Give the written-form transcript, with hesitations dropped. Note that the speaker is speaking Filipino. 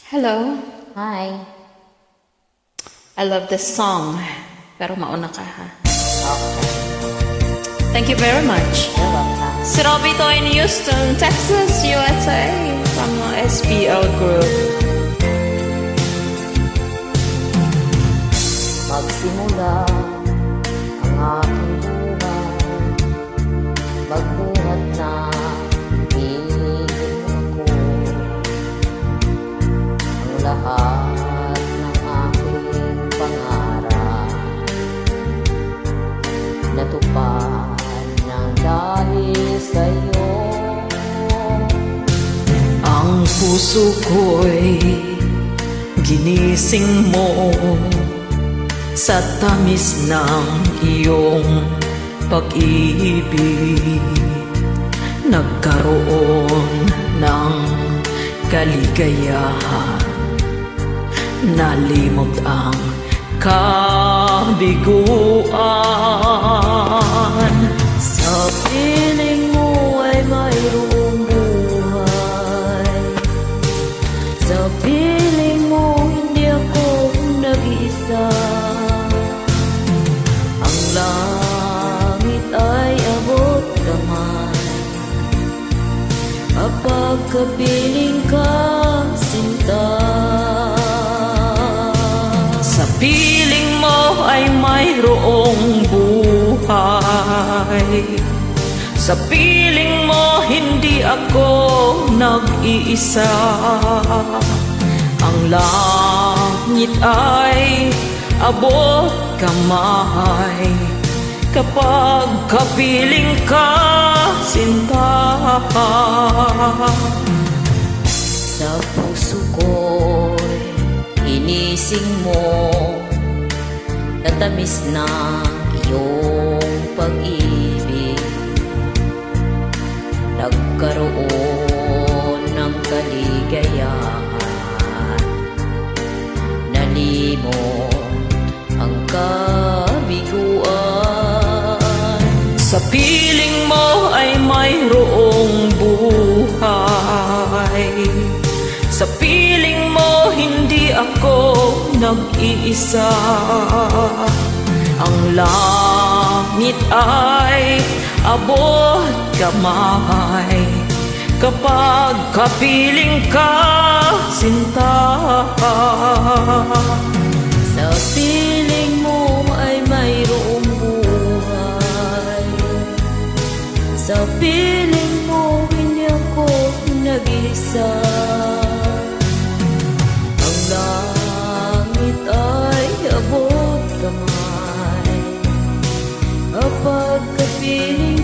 Hello. Hi. I love this song. Pero mauna ka ha. Okay. Thank you very much. You're welcome. Si Robito in Houston, Texas, USA from SPL Group. Magsimula ang aking buhay, magbuhat na piling ako. Ang lahat ng aking pangarap natupad ng dahil sa'yo. Ang puso ko'y ginising mo sa tamis ng iyong pag-ibig. Nagkaroon ng kaligayahan, nalimot ang kabiguan. Sa piling mo ay mayroong buhay, sa piling mo hindi ako nag-iisa. Ang langit ay abot kamay, kapag kapiling ka, sinta. Sa piling mo ay mayroong buhay, sa piling mo hindi ako nag-iisa. Ang langit ay abot kamay, kapag kapiling ka, sinta. Sa puso ko'y inising mo, tatamis na iyong pag-ibig. Nagkaroon ng kaligayahan, nalimot ang kabiguan. Sa piling mo ay mayroong buhay, sa piling mo hindi ako nag-iisa. Ang langit ay abot kamay, kapag kapiling ka, sinta. Sa piling mo ay mayroong buhay, sa piling mo hindi ako nag-isa. Ang langit ay abot kamay, kapag kapiling